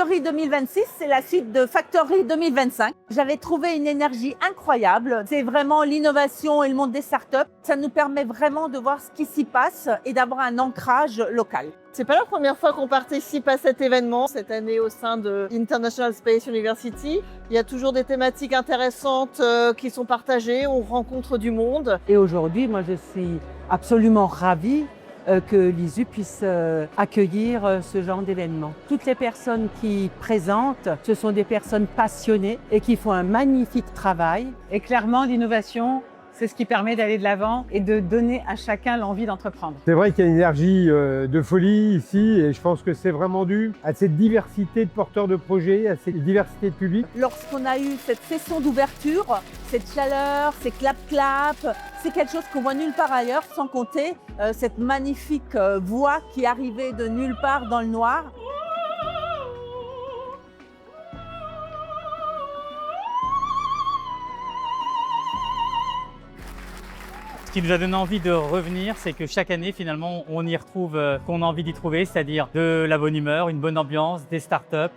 Factory 2026, c'est la suite de Factory 2025. J'avais trouvé une énergie incroyable. C'est vraiment l'innovation et le monde des startups. Ça nous permet vraiment de voir ce qui s'y passe et d'avoir un ancrage local. C'est pas la première fois qu'on participe à cet événement. Cette année, au sein de International Space University, il y a toujours des thématiques intéressantes qui sont partagées. On rencontre du monde. Et aujourd'hui, moi, je suis absolument ravie que l'ISU puisse accueillir ce genre d'événement. Toutes les personnes qui présentent, ce sont des personnes passionnées et qui font un magnifique travail. Et clairement, l'innovation, c'est ce qui permet d'aller de l'avant et de donner à chacun l'envie d'entreprendre. C'est vrai qu'il y a une énergie de folie ici et je pense que c'est vraiment dû à cette diversité de porteurs de projets, à cette diversité de public. Lorsqu'on a eu cette session d'ouverture, cette chaleur, ces clap-clap, c'est quelque chose qu'on voit nulle part ailleurs, sans compter cette magnifique voix qui arrivait de nulle part dans le noir. Ce qui nous a donné envie de revenir, c'est que chaque année, finalement, on y retrouve ce qu'on a envie d'y trouver, c'est-à-dire de la bonne humeur, une bonne ambiance, des startups.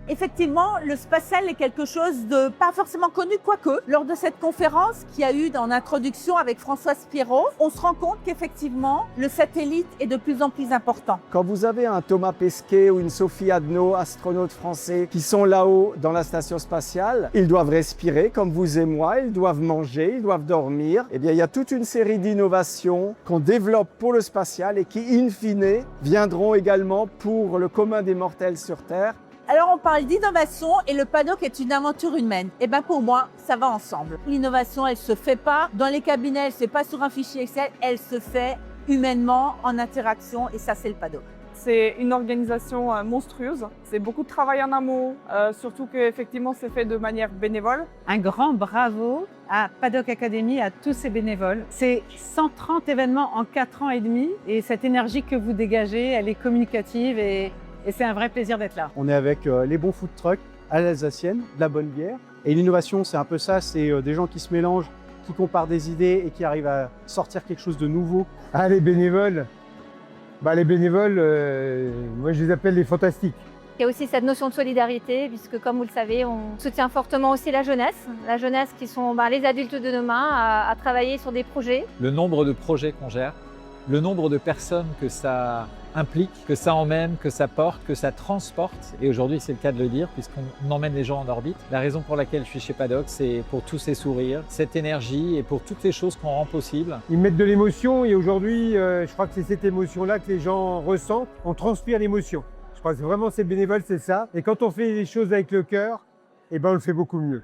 Effectivement, le spatial est quelque chose de pas forcément connu, quoique. Lors de cette conférence qu'il y a eu en introduction avec Françoise Pierrot, on se rend compte qu'effectivement, le satellite est de plus en plus important. Quand vous avez un Thomas Pesquet ou une Sophie Adno, astronautes français, qui sont là-haut dans la station spatiale, ils doivent respirer comme vous et moi, ils doivent manger, ils doivent dormir. Eh bien, il y a toute une série d'innovations qu'on développe pour le spatial et qui, in fine, viendront également pour le commun des mortels sur Terre. Alors on parle d'innovation et le paddock est une aventure humaine. Et bien pour moi, ça va ensemble. L'innovation, elle se fait pas dans les cabinets, elle se fait pas sur un fichier Excel, elle se fait humainement, en interaction, et ça c'est le paddock. C'est une organisation monstrueuse, c'est beaucoup de travail en amont, surtout qu'effectivement c'est fait de manière bénévole. Un grand bravo à Paddock Academy, à tous ces bénévoles. C'est 130 événements en 4 ans et demi et cette énergie que vous dégagez, elle est communicative et c'est un vrai plaisir d'être là. On est avec les bons food trucks à l'alsacienne, de la bonne bière. Et l'innovation, c'est un peu ça, c'est des gens qui se mélangent, qui comparent des idées et qui arrivent à sortir quelque chose de nouveau. Ah, les bénévoles, moi je les appelle les fantastiques. Il y a aussi cette notion de solidarité, puisque comme vous le savez, on soutient fortement aussi la jeunesse qui sont les adultes de demain, à travailler sur des projets. Le nombre de projets qu'on gère, le nombre de personnes que ça implique, que ça emmène, que ça porte, que ça transporte. Et aujourd'hui, c'est le cas de le dire, puisqu'on emmène les gens en orbite. La raison pour laquelle je suis chez Paddock, c'est pour tous ces sourires, cette énergie et pour toutes les choses qu'on rend possibles. Ils mettent de l'émotion et aujourd'hui, je crois que c'est cette émotion-là que les gens ressentent. On transpire l'émotion. Je crois que vraiment, c'est bénévole, c'est ça. Et quand on fait les choses avec le cœur, eh ben, on le fait beaucoup mieux.